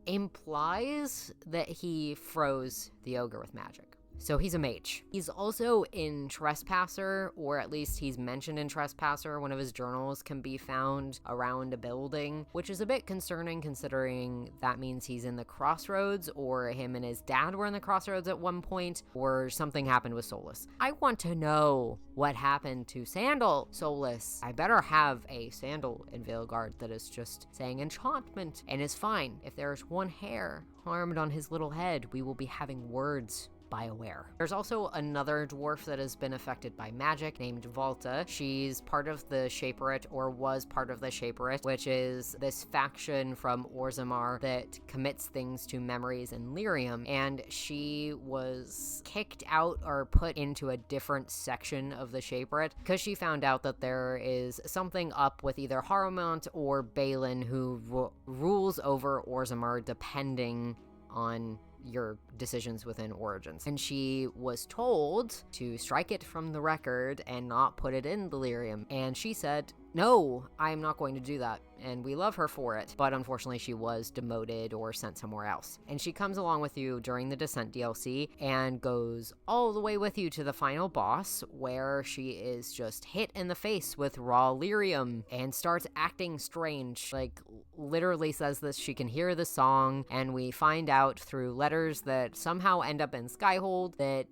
implies that he froze the ogre with magic. So he's a mage. He's also in Trespasser, or at least he's mentioned in Trespasser. One of his journals can be found around a building, which is a bit concerning considering that means he's in the Crossroads, or him and his dad were in the Crossroads at one point, or something happened with Solus. I want to know what happened to Sandal. Solus, I better have a Sandal in Veilguard that is just saying enchantment and is fine. If there's one hair harmed on his little head, we will be having words. BioWare. There's also another dwarf that has been affected by magic named Volta. She's part of the Shaperate, or was part of the Shaperate, which is this faction from Orzammar that commits things to memories and lyrium, and she was kicked out or put into a different section of the Shaperate because she found out that there is something up with either Harumant or Balin, who rules over Orzammar depending on your decisions within Origins. And she was told to strike it from the record and not put it in Delirium. And she said, "No, I'm not going to do that." And we love her for it. But unfortunately, she was demoted or sent somewhere else. And she comes along with you during the Descent DLC and goes all the way with you to the final boss, where she is just hit in the face with raw lyrium and starts acting strange. Like, literally says this, she can hear the song, and we find out through letters that somehow end up in Skyhold that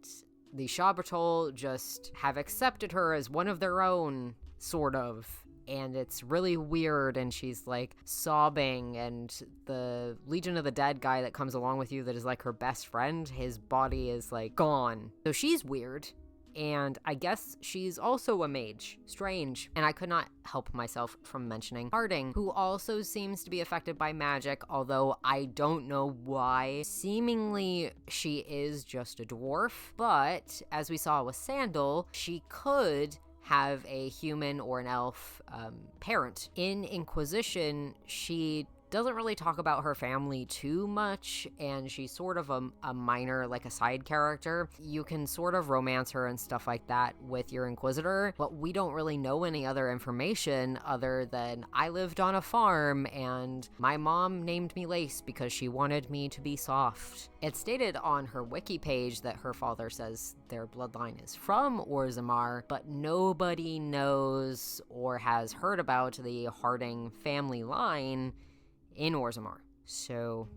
the Shabatol just have accepted her as one of their own, sort of. And it's really weird, and she's like sobbing, and the Legion of the Dead guy that comes along with you that is like her best friend, his body is like gone. So she's weird, and I guess she's also a mage. Strange. And I could not help myself from mentioning Harding, who also seems to be affected by magic, although I don't know why. Seemingly she is just a dwarf, but as we saw with Sandal, she could have a human or an elf parent. In Inquisition, she doesn't really talk about her family too much, and she's sort of a minor, like a side character. You can sort of romance her and stuff like that with your Inquisitor, but we don't really know any other information other than I lived on a farm and my mom named me Lace because she wanted me to be soft. It's stated on her wiki page that her father says their bloodline is from Orzammar, but nobody knows or has heard about the Harding family line in Orzammar. So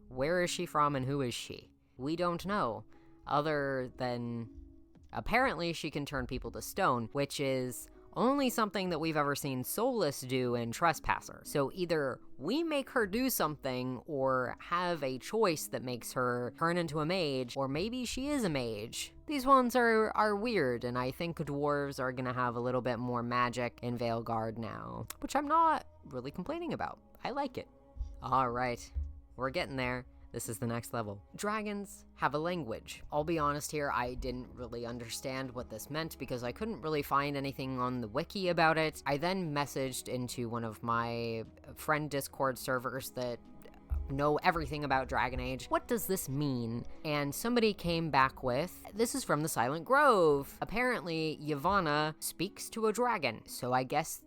where is she from and who is she? We don't know, other than apparently she can turn people to stone, which is only something that we've ever seen Soulless do in Trespasser. So either we make her do something or have a choice that makes her turn into a mage, or maybe she is a mage. These ones are weird, and I think dwarves are gonna have a little bit more magic in Veilguard now, which I'm not really complaining about. I like it. Alright, we're getting there. This is the next level. Dragons have a language. I'll be honest here, I didn't really understand what this meant because I couldn't really find anything on the wiki about it. I then messaged into one of my friend Discord servers that know everything about dragonage. What does this mean? And somebody came back with, this is from the Silent Grove. Apparently, Yavanna speaks to a dragon, so I guess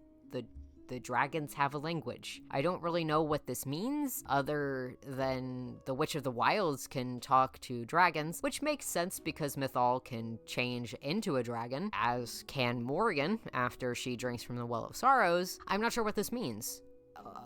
the dragons have a language. I don't really know what this means, other than the Witch of the Wilds can talk to dragons, which makes sense because Mythal can change into a dragon, as can Morrigan after she drinks from the Well of Sorrows. I'm not sure what this means,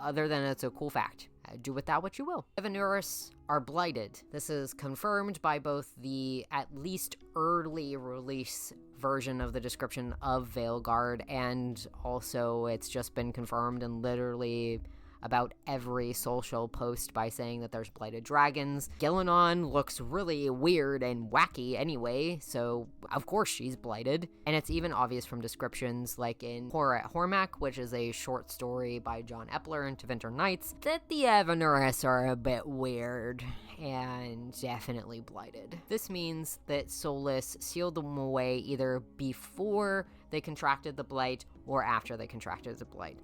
other than it's a cool fact. Do with that what you will. Evanuris are blighted. This is confirmed by both the at least early release version of the description of Veilguard, and also it's just been confirmed in literally about every social post by saying that there's blighted dragons. Gillenon looks really weird and wacky anyway, so of course she's blighted. And it's even obvious from descriptions like in Horror at Hormac, which is a short story by John Epler in Tevinter Nights, that the Evanuris are a bit weird and definitely blighted. This means that Soulless sealed them away either before they contracted the blight or after they contracted the blight.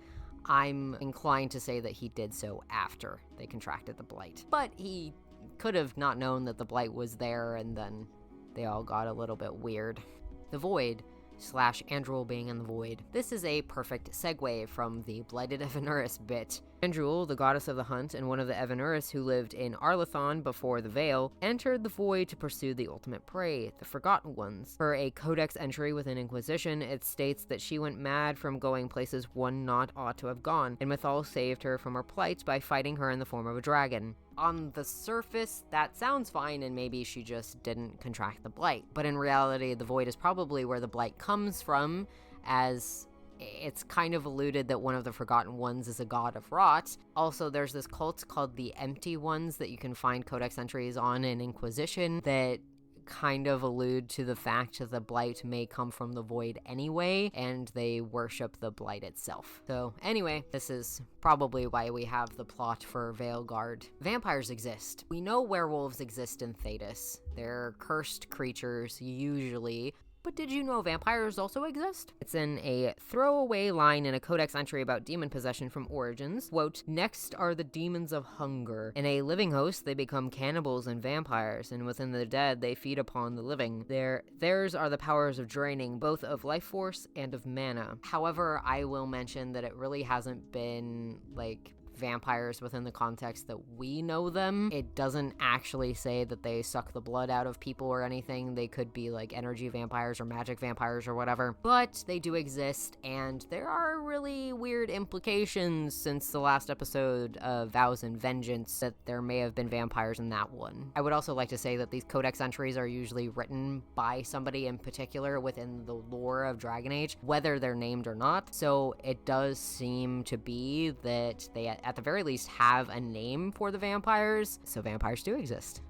I'm inclined to say that he did so after they contracted the blight. But he could have not known that the blight was there, and then they all got a little bit weird. The Void / Andrul being in the Void. This is a perfect segue from the Blighted Evanuris bit. Andrul, the goddess of the hunt and one of the Evanuris who lived in Arlathon before the Veil, entered the Void to pursue the ultimate prey, the Forgotten Ones. Per a codex entry within Inquisition, it states that she went mad from going places one not ought to have gone, and Mythal saved her from her plight by fighting her in the form of a dragon. On the surface, that sounds fine, and maybe she just didn't contract the blight. But in reality, the Void is probably where the blight comes from, as it's kind of alluded that one of the Forgotten Ones is a god of rot. Also, there's this cult called the Empty Ones that you can find codex entries on in Inquisition that kind of allude to the fact that the blight may come from the Void anyway, and they worship the blight itself. So anyway, this is probably why we have the plot for Veilguard. Vampires exist. We know werewolves exist in Thedas. They're cursed creatures, usually. But did you know vampires also exist? It's in a throwaway line in a codex entry about demon possession from Origins. Quote, next are the demons of hunger. In a living host, they become cannibals and vampires, and within the dead, they feed upon the living. Theirs are the powers of draining, both of life force and of mana. However, I will mention that it really hasn't been, like, vampires within the context that we know them. It doesn't actually say that they suck the blood out of people or anything. They could be like energy vampires or magic vampires or whatever, but they do exist, and there are really weird implications since the last episode of Vows and Vengeance that there may have been vampires in that one. I would also like to say that these codex entries are usually written by somebody in particular within the lore of Dragon Age, whether they're named or not, so it does seem to be that they at the very least have a name for the vampires, so vampires do exist.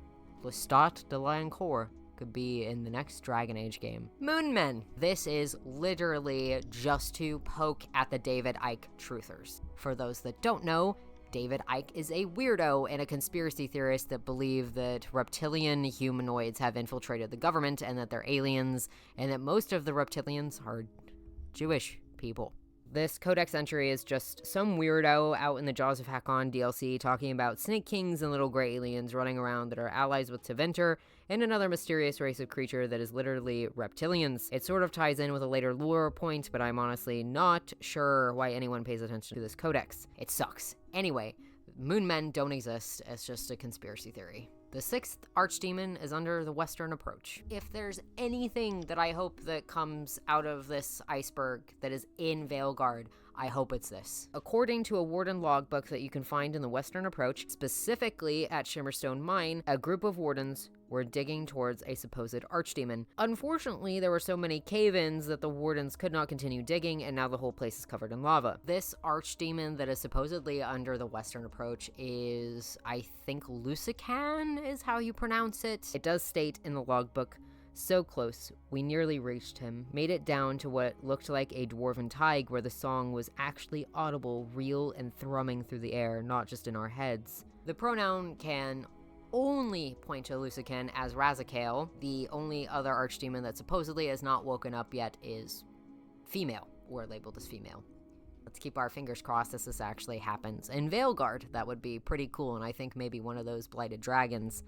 Lestat de l'Ancore could be in the next Dragon Age game. Moonmen. This is literally just to poke at the David Icke truthers. For those that don't know, David Icke is a weirdo and a conspiracy theorist that believe that reptilian humanoids have infiltrated the government and that they're aliens, and that most of the reptilians are Jewish people. This codex entry is just some weirdo out in the Jaws of Hakon DLC talking about snake kings and little gray aliens running around that are allies with Tevinter and another mysterious race of creature that is literally reptilians. It sort of ties in with a later lore point, but I'm honestly not sure why anyone pays attention to this codex. It sucks. Anyway, moonmen don't exist. It's just a conspiracy theory. The sixth archdemon is under the Western Approach. If there's anything that I hope that comes out of this iceberg that is in Veilguard, I hope it's this. According to a Warden logbook that you can find in the Western Approach, specifically at Shimmerstone Mine, a group of Wardens were digging towards a supposed archdemon. Unfortunately, there were so many cave-ins that the wardens could not continue digging, and now the whole place is covered in lava. This archdemon that is supposedly under the western approach is, I think, Lucican is how you pronounce it. It does state in the logbook, "So close, we nearly reached him, made it down to what looked like a dwarven thaig where the song was actually audible, real, and thrumming through the air, not just in our heads." The pronoun can only point to Lucican as Razakale. The only other archdemon that supposedly has not woken up yet is female, or labeled as female. Let's keep our fingers crossed that this actually happens. In Veilguard, that would be pretty cool, and I think maybe one of those blighted dragons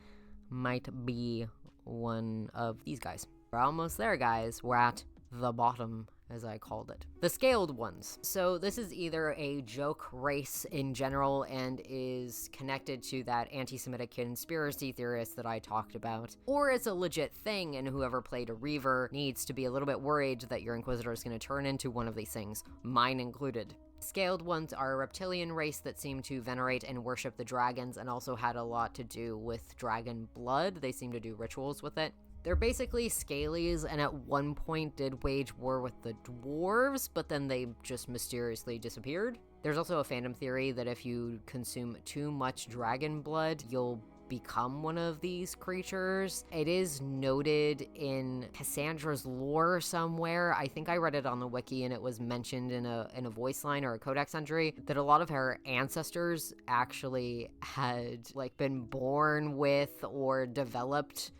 might be one of these guys. We're almost there, guys. We're at the bottom, as I called it. The scaled ones. So this is either a joke race in general and is connected to that anti-Semitic conspiracy theorist that I talked about, or it's a legit thing and whoever played a Reaver needs to be a little bit worried that your Inquisitor is going to turn into one of these things, mine included. Scaled ones are a reptilian race that seem to venerate and worship the dragons and also had a lot to do with dragon blood. They seem to do rituals with it. They're basically scalies and at one point did wage war with the dwarves, but then they just mysteriously disappeared. There's also a fandom theory that if you consume too much dragon blood, you'll become one of these creatures. It is noted in Cassandra's lore somewhere. I think I read it on the wiki and it was mentioned in a voice line or a codex entry that a lot of her ancestors actually had like been born with or developed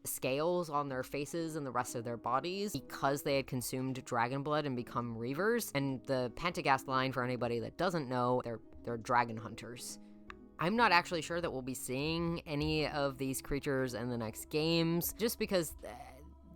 scales on their faces and the rest of their bodies because they had consumed dragon blood and become reavers. And the Pentagast line, for anybody that doesn't know, they're dragon hunters. I'm not actually sure that we'll be seeing any of these creatures in the next games, just because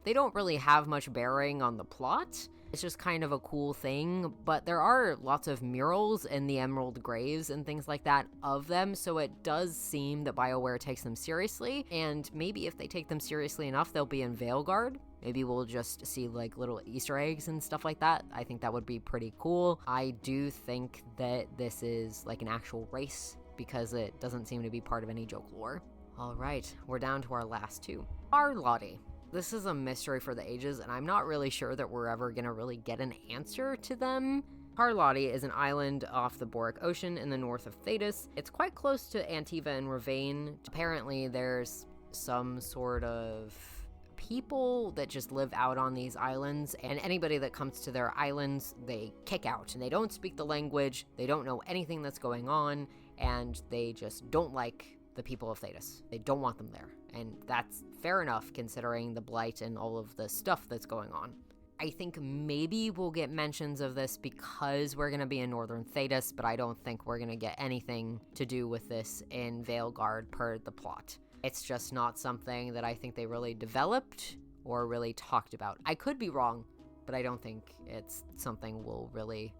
they don't really have much bearing on the plot. It's just kind of a cool thing, but there are lots of murals in the Emerald Graves and things like that of them, so it does seem that BioWare takes them seriously, and maybe if they take them seriously enough, they'll be in Veilguard. Maybe we'll just see like little Easter eggs and stuff like that. I think that would be pretty cool. I do think that this is like an actual race, because it doesn't seem to be part of any joke lore. All right, we're down to our last two. Arlotti. This is a mystery for the ages, and I'm not really sure that we're ever gonna really get an answer to them. Arlotti is an island off the Boric Ocean in the north of Thedas. It's quite close to Antiva and Ravane. Apparently there's some sort of people that just live out on these islands, and anybody that comes to their islands, they kick out, and they don't speak the language, they don't know anything that's going on, and they just don't like the people of Thedas. They don't want them there, and that's fair enough considering the blight and all of the stuff that's going on. I think maybe we'll get mentions of this because we're going to be in northern Thedas, but I don't think we're going to get anything to do with this in Veilguard per the plot. It's just not something that I think they really developed or really talked about. I could be wrong, but I don't think it's something we'll really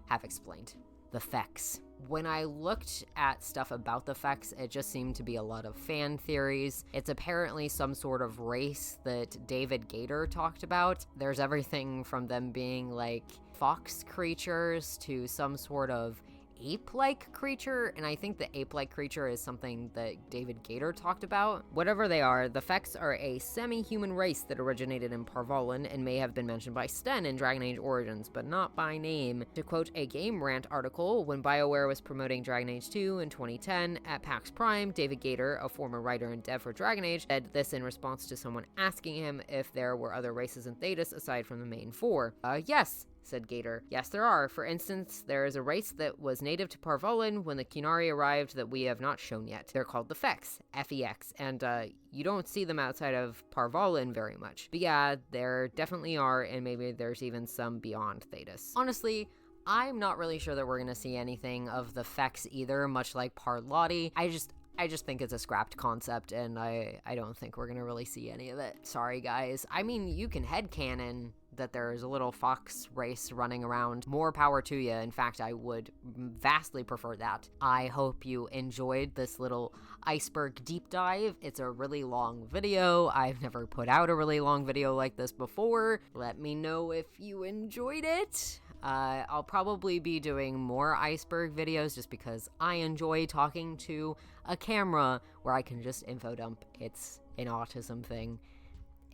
have explained. The Fex. When I looked at stuff about the Fex, it just seemed to be a lot of fan theories. It's apparently some sort of race that David Gator talked about. There's everything from them being like fox creatures to some sort of ape-like creature, and I think the ape-like creature is something that David Gator talked about. Whatever they are, the Fex are a semi-human race that originated in Parvalin and may have been mentioned by Sten in Dragon Age Origins, but not by name. To quote a Game Rant article, when BioWare was promoting Dragon Age 2 in 2010 at PAX Prime, David Gator, a former writer and dev for Dragon Age, said this in response to someone asking him if there were other races in Thedas aside from the main four. Yes, said Gator. Yes, there are. For instance, there is a race that was native to Parvalin when the Qunari arrived that we have not shown yet. They're called the Fex, F-E-X, and you don't see them outside of Parvalin very much. But yeah, there definitely are, and maybe there's even some beyond Thedas. Honestly, I'm not really sure that we're going to see anything of the Fex either, much like Parlotti. I just think it's a scrapped concept, and I don't think we're going to really see any of it. Sorry, guys. I mean, you can headcanon that there's a little fox race running around. More power to you. In fact, I would vastly prefer that. I hope you enjoyed this little Iceberg deep dive. It's a really long video. I've never put out a really long video like this before. Let me know if you enjoyed it. I'll probably be doing more Iceberg videos just because I enjoy talking to a camera where I can just info dump. It's an autism thing.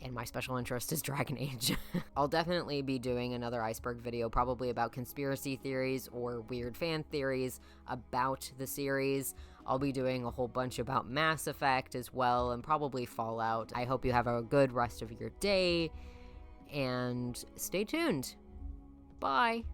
And my special interest is dragonage. I'll definitely be doing another Iceberg video, probably about conspiracy theories or weird fan theories about the series. I'll be doing a whole bunch about Mass Effect as well, and probably Fallout. I hope you have a good rest of your day, and stay tuned. Bye.